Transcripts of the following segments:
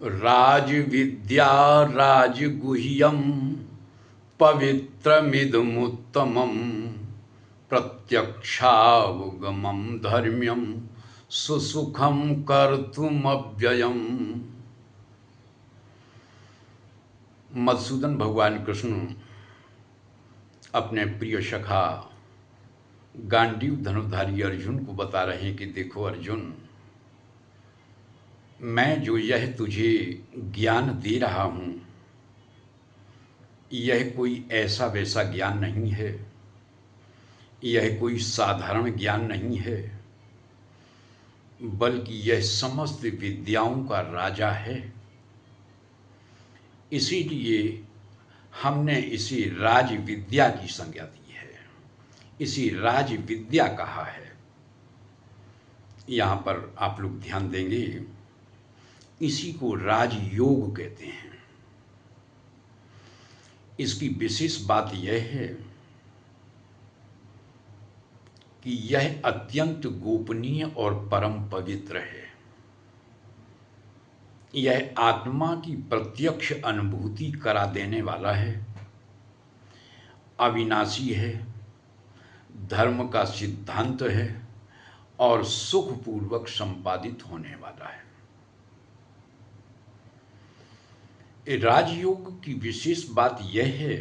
राजविद्या राजगुह्यं पवित्रमिदमुत्तमं प्रत्यक्षावगमं धर्म्यं सुसुखं कर्तुमव्ययम्। मधुसूदन भगवान कृष्ण अपने प्रिय सखा गांडीव धनुधारी अर्जुन को बता रहे हैं कि देखो अर्जुन, मैं जो यह तुझे ज्ञान दे रहा हूँ, यह कोई ऐसा वैसा ज्ञान नहीं है, यह कोई साधारण ज्ञान नहीं है, बल्कि यह समस्त विद्याओं का राजा है। इसीलिए हमने इसे राज विद्या की संज्ञा दी है, इसे राज विद्या कहा है। यहाँ पर आप लोग ध्यान देंगे, इसी को राजयोग कहते हैं। इसकी विशेष बात यह है कि यह अत्यंत गोपनीय और परम पवित्र है। यह आत्मा की प्रत्यक्ष अनुभूति करा देने वाला है, अविनाशी है, धर्म का सिद्धांत है और सुखपूर्वक संपादित होने वाला है। राजयोग की विशेष बात यह है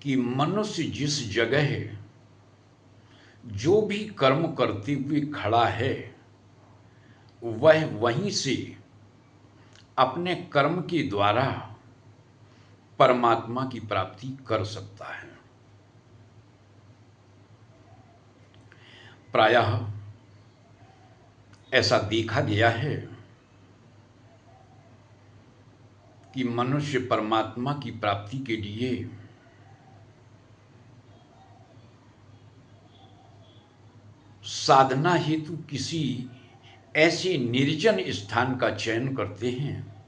कि मनुष्य जिस जगह जो भी कर्म करते हुए खड़ा है, वह वहीं से अपने कर्म के द्वारा परमात्मा की प्राप्ति कर सकता है। प्रायः ऐसा देखा गया है कि मनुष्य परमात्मा की प्राप्ति के लिए साधना हेतु किसी ऐसे निर्जन स्थान का चयन करते हैं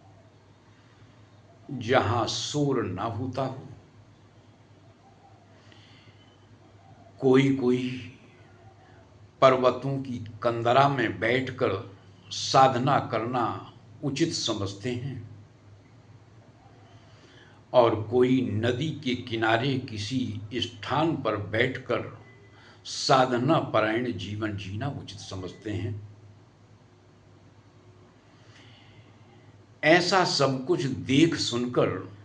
जहां शोर ना होता हो। कोई कोई पर्वतों की कंदरा में बैठकर साधना करना उचित समझते हैं और कोई नदी के किनारे किसी स्थान पर बैठकर साधना परायण जीवन जीना उचित समझते हैं। ऐसा सब कुछ देख सुनकर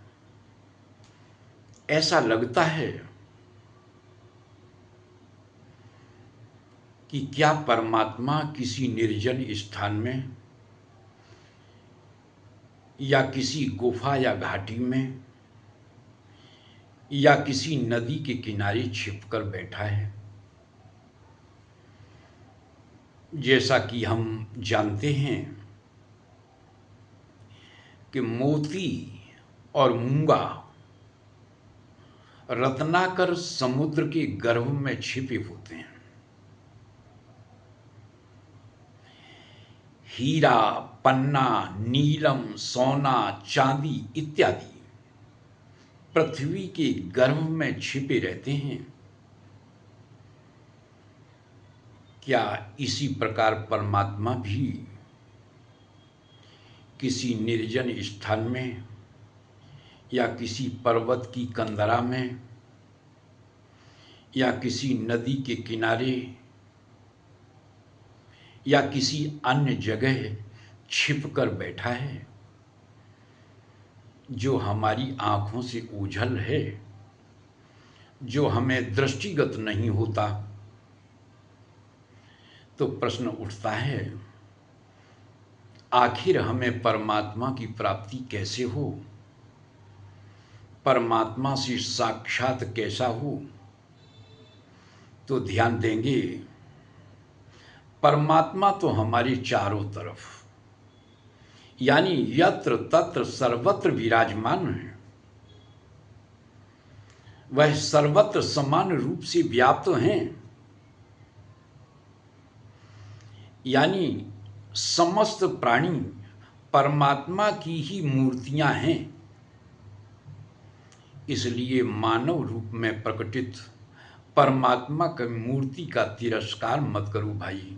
ऐसा लगता है कि क्या परमात्मा किसी निर्जन स्थान में या किसी गुफा या घाटी में या किसी नदी के किनारे छिपकर बैठा है। जैसा कि हम जानते हैं कि मोती और मूंगा रत्नाकर समुद्र के गर्भ में छिपे होते हैं। हीरा, पन्ना, नीलम, सोना, चांदी इत्यादि पृथ्वी के गर्भ में छिपे रहते हैं। क्या इसी प्रकार परमात्मा भी किसी निर्जन स्थान में या किसी पर्वत की कंदरा में या किसी नदी के किनारे या किसी अन्य जगह छिपकर बैठा है, जो हमारी आंखों से ओझल है, जो हमें दृष्टिगत नहीं होता? तो प्रश्न उठता है, आखिर हमें परमात्मा की प्राप्ति कैसे हो? परमात्मा से साक्षात कैसा हो? तो ध्यान देंगे, परमात्मा तो हमारे चारों तरफ यानी यत्र तत्र सर्वत्र विराजमान है। वह सर्वत्र समान रूप से व्याप्त हैं, यानी समस्त प्राणी परमात्मा की ही मूर्तियां हैं। इसलिए मानव रूप में प्रकटित परमात्मा की मूर्ति का तिरस्कार मत करो भाई।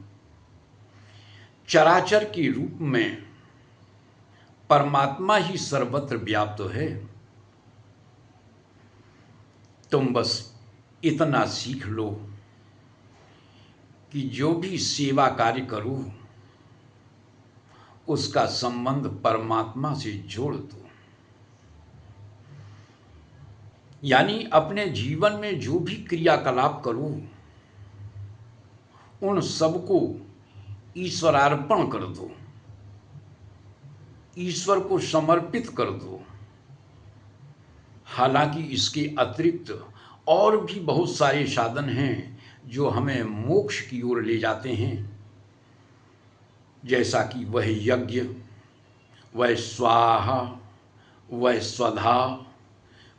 चराचर के रूप में परमात्मा ही सर्वत्र व्याप्त है। तुम बस इतना सीख लो कि जो भी सेवा कार्य करो उसका संबंध परमात्मा से जोड़ दो। यानी अपने जीवन में जो भी क्रियाकलाप करो उन सबको ईश्वरार्पण कर दो, ईश्वर को समर्पित कर दो। हालांकि इसके अतिरिक्त और भी बहुत सारे साधन हैं जो हमें मोक्ष की ओर ले जाते हैं, जैसा कि वह यज्ञ, वह स्वाहा, वह स्वधा,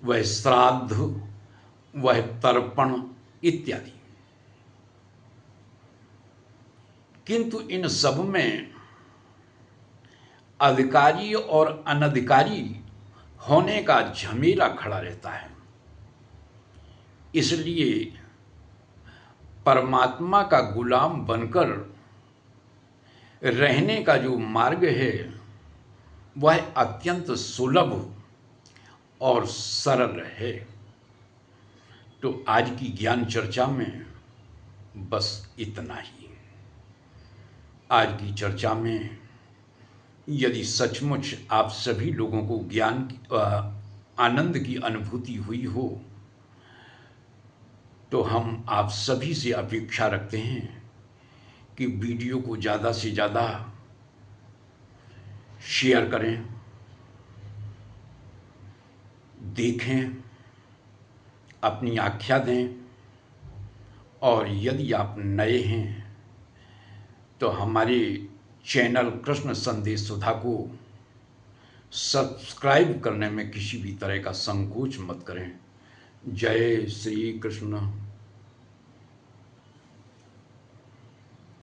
वह श्राद्ध, वह तर्पण इत्यादि। किंतु इन सब में अधिकारी और अनधिकारी होने का झमेला खड़ा रहता है। इसलिए परमात्मा का गुलाम बनकर रहने का जो मार्ग है वह अत्यंत सुलभ और सरल है। तो आज की ज्ञान चर्चा में बस इतना ही। आज की चर्चा में यदि सचमुच आप सभी लोगों को ज्ञान आनंद की अनुभूति हुई हो तो हम आप सभी से अपेक्षा रखते हैं कि वीडियो को ज़्यादा से ज़्यादा शेयर करें, देखें, अपनी आख्या दें, और यदि आप नए हैं तो हमारे चैनल कृष्ण संदेश सुधा को सब्सक्राइब करने में किसी भी तरह का संकोच मत करें। जय श्री कृष्ण।